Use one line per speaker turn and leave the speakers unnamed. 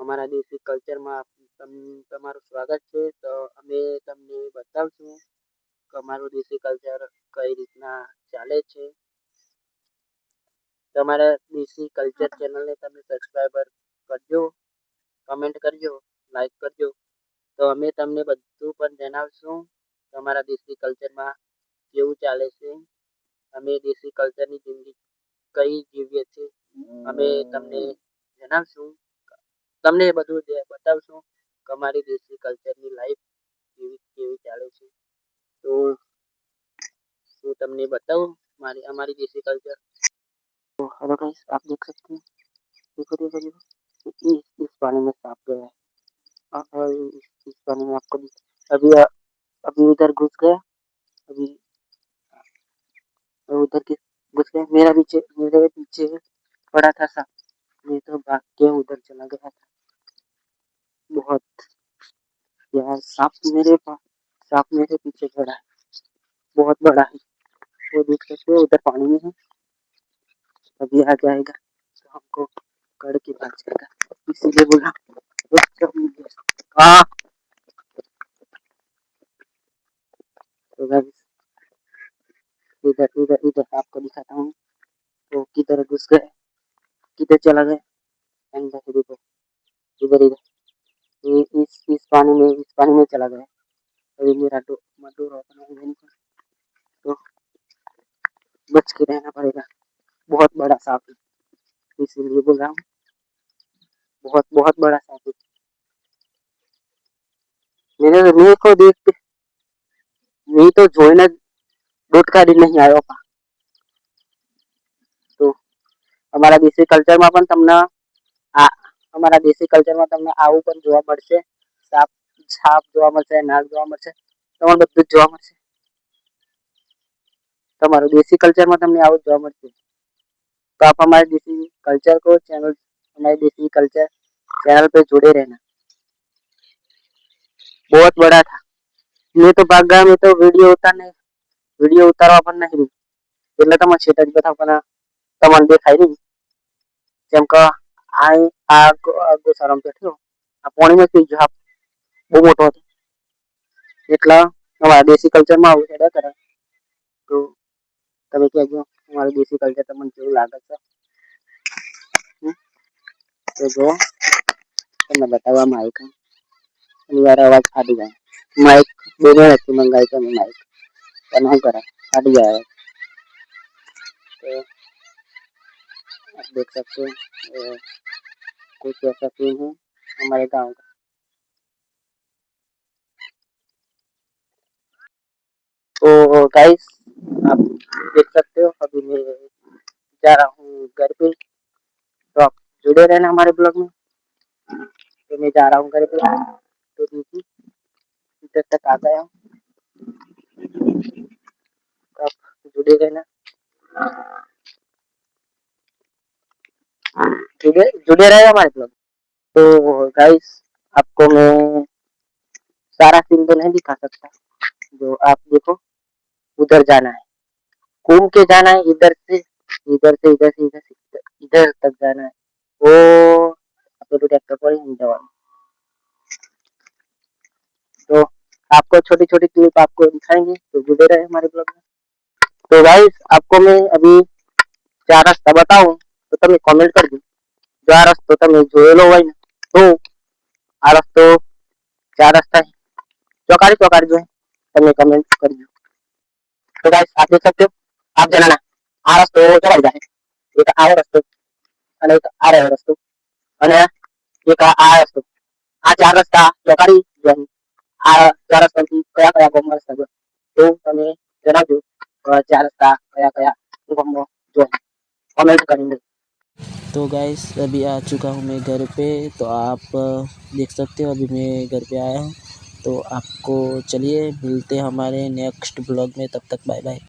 અમારા દેશી કલ્ચરમાં તમારું સ્વાગત છે. તો અમે તમને બતાવશું કે અમારું દેશી કલ્ચર કઈ રીતના ચાલે છે. તમારા દેશી કલ્ચર ચેનલને તમે સબસ્ક્રાઈબર કરજો, કમેન્ટ કરજો, લાઈક કરજો. તો અમે તમને બધું પણ જણાવશું તમારા દેશી કલ્ચરમાં કેવું ચાલે છે. અમે દેશી કલ્ચરની જિંદગી કઈ જીવીએ છીએ અમે તમને જણાવશું. તમને બધું બતાવશું કે અમારી દેશી કલ્ચરની લાઈફ કેવી ચાલે છે. તો હું તમને बताऊं हमारी देसी कल्चर। तो हेलो गाइस, आप देख सकते हैं, देखो इस पानी में सांप गया है। और इस पानी में आपको अभी अभी उधर घुस गया, अभी उधर के घुस गया। मेरे पीछे पड़ा था सांप, मैं तो भाग के उधर चला गया था। बहुत यार सांप मेरे पीछे पड़ा है, बहुत बड़ा है। वो देख सकते हो उधर पानी में है, अभी आ जाएगा तो हमको कड़ के भाग जाएगा, इसीलिए बोला। हाँ तो गाइस इधर इधर इधर आपको दिखाता हूँ तो किधर घुस गए, किधर चला गया। अंदर देखो, इधर इधर इस पानी में चला गया। अभी मेरा डोर ओपन है नहीं, तो बच के रहना पड़ेगा। बहुत बड़ा सांप है, इसीलिए बोल रहा हूँ, बहुत बहुत बड़ा सांप है। मेरे को देख के नहीं तो જોઈને દોટ કાઢી નહીં આવ્યો. તો અમારા દેશી કલ્ચરમાં પણ તમને અમારા દેશી કલ્ચરમાં તમને આવું પણ જોવા મળશે. સાપ જોવા મળશે, નાગ જોવા મળશે, તમને બધું જ જોવા મળશે. તમારું देसी कल्चરમાં તમને આવું જોવા મળશે. तो आप हमारे देसी कल्चर को चैनल हमारे देसी कल्चर चैनल पे जुड़े रहना। बहुत बड़ा था, मैं तो भाग गया, मैं तो वीडियो उतारवा પણ નહીં એટલે તમે છેટા જ બતાવ પણ તમને દેખાય નહીં. જેમ કે આગો સારામાં બેઠો આ પાણીમાં થઈ ગયો, બહુ મોટો હતો એટલા અમારા દેશી કલ્ચરમાં આવું હેડા કરે. તો તમે કહેજો અમારું દેશી કલ્ચર તમને કેવું લાગે છે. તો જો તમને બતાવવામાં આવ્યું કે અનિવાર અવાજ ફાટી જાય. માઇક બોલે નથી મંગાવી તમે માઇક પણ શું કરે ફાટી જાય। तो आप देख सकते हैं कुछ ऐसा सीन है हमारे गांव का। तो गाइस आप देख सकते हो अभी मैं जा रहा हूँ घर पे, तो आप जुड़े रहना हमारे ब्लॉग में। तो मैं जा रहा हूँ घर पे, तो देखिए इधर तक आ गया हूँ, तो आप जुड़े रहना, जुड़े रहे हमारे ब्लॉग। तो गाइस आपको मैं सारा सीन तो नहीं दिखा सकता, जो आप देखो उधर जाना है, घूम के जाना है, इधर से इधर तक जाना है। वो तो ट्रैक्टर पर ही जवान। तो आपको छोटी छोटी क्लिप आपको दिखाएंगे, तो जुड़े रहे हमारे ब्लॉग में। तो गाइस आपको मैं अभी 4 रस्ता बताऊं तो તમે कमेंट करજો, जो आ रस्तो તમે જોયેલો હોય ને તો આ રસ્તો 4 રસ્તા ચોકાડી જો તમે कमेंट करજો। तो गाइस आप देख सकते हो, आप जनाना આ રસ્તો ચોકાડી જાય, એક આ રસ્તો અને એક આ રસ્તો અને એક આ રસ્તો, આ 4 રસ્તા ચોકાડી જાય। આ 4 રસ્તાથી કયા કયા ગામમાં રસ્તા જાય તો તમે જણાવજો, 4 रस्ता कया कया गामમાં જાય कमेंट करेंगे। तो गाइस अभी आ चुका हूँ मैं घर पे, तो आप देख सकते हो अभी मैं घर पे आया हूँ। तो आपको चलिए मिलते हैं हमारे नेक्स्ट ब्लॉग में, तब तक बाय बाय।